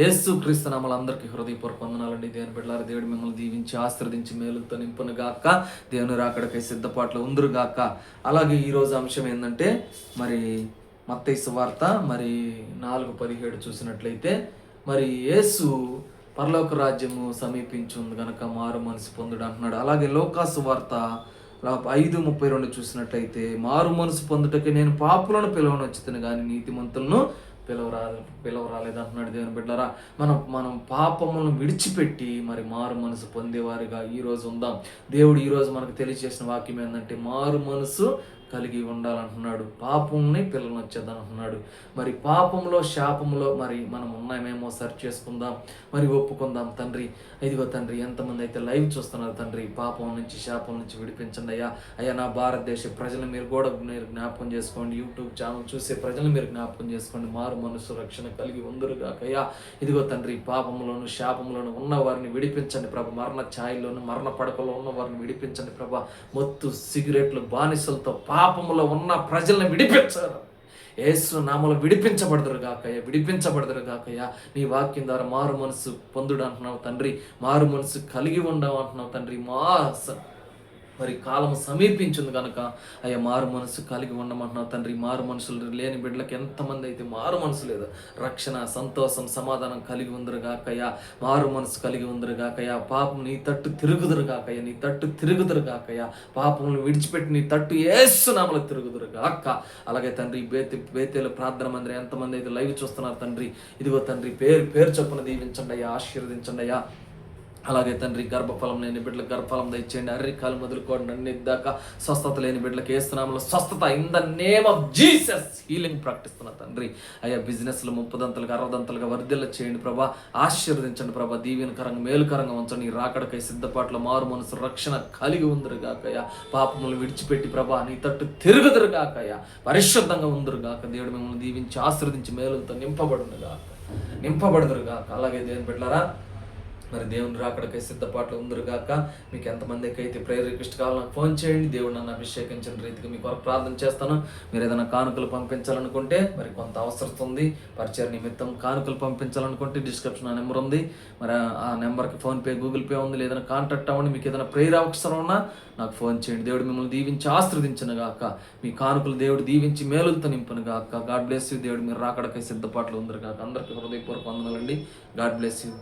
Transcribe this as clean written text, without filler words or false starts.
యేసు క్రీస్తు నామములో అందరికీ హృదయపూర్వక వందనాలండి. దేవుని బిడ్డలారా, దేవుడు మిమ్మల్ని దీవించి ఆశీర్వదించి మేలుతో నింపును గాక. దేవుని రాకడకై సిద్ధపాట్లు ఉందురు గాక. అలాగే ఈరోజు అంశం ఏంటంటే, మరి మత్తయి సువార్త 4:17 చూసినట్లయితే, మరి యేసు పరలోక రాజ్యము సమీపించుంది గనక మారు మనసు పొందుడు అంటున్నాడు. అలాగే లోకాసు వార్త 5:32 చూసినట్లయితే, మారు మనసు పొందుటకి నేను పాపులను పిలవనొచ్చుతాను కానీ నీతిమంతులను పిలవరాలేదు అంటున్నాడు. దేవుని బిడ్డలారా, మనం పాపములను విడిచిపెట్టి మరి మారు మనసు పొందేవారిగా ఈరోజు ఉందాం. దేవుడు ఈరోజు మనకు తెలియజేసిన వాక్యం ఏంటంటే, మారు మనసు కలిగి ఉండాలంటున్నాడు. పాపంని పిల్లనొచ్చేద్దాం అంటున్నాడు. మరి పాపంలో శాపంలో మరి మనం ఉన్నామేమో సర్చ్ చేసుకుందాం, మరి ఒప్పుకుందాం. తండ్రి, ఇదిగో తండ్రి, ఎంతమంది అయితే లైవ్ చూస్తున్నారు తండ్రి, పాపం నుంచి శాపం నుంచి విడిపించండి అయ్యా. అయ్యా, నా భారతదేశ ప్రజలు మీరు జ్ఞాపకం చేసుకోండి. యూట్యూబ్ ఛానల్ చూసే ప్రజలు మీరు జ్ఞాపకం చేసుకోండి. మారు మనసు రక్షణ కలిగి ఉందరుగాక అయ్యా. ఇదిగో తండ్రి, పాపంలోను శాపంలోను ఉన్న వారిని విడిపించండి ప్రభు. మరణ ఛాయలోను మరణ పడకలో ఉన్న వారిని విడిపించండి ప్రభు. మొత్తు సిగరెట్లు బానిసలతో పాపములో ఉన్న ప్రజల్ని విడిపించారు. యేసు నామములో విడిపించబడదురు గాకయ్యా, విడిపించబడదురు గాకయ్యా. నీ వాక్యం ద్వారా మారు మనసు పొందుడు అంటున్నావు తండ్రి, మారు మనసు కలిగి ఉండవు అంటున్నావు తండ్రి. మరి కాలము సమీపించింది కనుక అయ్యా మారు మనసు కలిగి ఉండమంటున్నావు తండ్రి. మారు మనసులు లేని బిడ్డలకు ఎంతమంది అయితే మారు మనసు లేదు, రక్షణ, సంతోషం, సమాధానం కలిగి ఉందరుగాకయ్యా. మారు మనసు కలిగి ఉందరుగాకయ్యా. పాపం నీ తట్టు తిరుగుదురుగాకయ్యా, నీ తట్టు తిరుగుదురుగాకయ్యా. పాపములను విడిచిపెట్టి నీ తట్టు యేసు నామములో తిరుగుదురుగాక. అలాగే తండ్రి, బేతేలు ప్రార్థన మందిరం ఎంతమంది అయితే లైవ్ చూస్తున్నారు తండ్రి, ఇదిగో తండ్రి, పేరు చొప్పున దీవించండి అయ్యా, ఆశీర్వదించండి అయ్యా. అలాగే తండ్రి, గర్భఫలం లేని బిడ్డలకు గర్భఫలం దయచేయండి. అర్రికాలు మొదలుకోండి అన్ని దాకా స్వస్థత లేని బిడ్డలకు యేసునామములో స్వస్థత in the name of Jesus healing ప్రకటిస్తున్నా తండ్రి. అయ్యా, బిజినెస్లు 30 60 వర్ధిల్ల చేయండి ప్రభా. ఆశీర్వదించండి ప్రభా. దీవెనకరంగా మేలుకరంగా ఉంచండి. రాకడకై సిద్ధపాట్ల మారు మనసు రక్షణ కలిగి ఉందరుగాకయ్యా. పాపములు విడిచిపెట్టి ప్రభా నీ తట్టు తిరుగుదురుగాకయ్యా. పరిశుద్ధంగా ఉందరుగాక. దేవుడు మిమ్మల్ని దీవించి ఆశీర్వదించి మేలులతో నింపబడుదురుగాక. అలాగే దేవుని బిడ్డలారా, మరి దేవుని రాకడకై సిద్ధపాట్లు ఉందరుగాక. మీకు ఎంతమందికి అయితే ప్రేయర్ రిక్వెస్ట్ కావాలో నాకు ఫోన్ చేయండి. దేవుడు నన్ను అభిషేకించిన రీతిగా మీ కొరకు ప్రార్థన చేస్తాను. మీరు ఏదైనా కానుకలు పంపించాలనుకుంటే, మరి కొంత అవసరం ఉంది, పరిచయ నిమిత్తం కానుకలు పంపించాలనుకుంటే డిస్క్రిప్షన్ ఆ నెంబర్ ఉంది. మరి ఆ నెంబర్కి ఫోన్పే, గూగుల్ పే ఉంది. ఏదైనా కాంటాక్ట్ అవ్వండి. మీకు ఏదైనా ప్రేయర్ అవసరం ఉన్నా నాకు ఫోన్ చేయండి. దేవుడు మిమ్మల్ని దీవించి ఆశీర్వదించను గాక. మీ కానుకలు దేవుడు దీవించి మేలులతో నింపును గాక. God bless you. దేవుడు మీరు రాకడకై సిద్ధపాట్లు ఉందరు గాక. అందరికీ హృదయపూర్వక వందనాలండి. God bless you.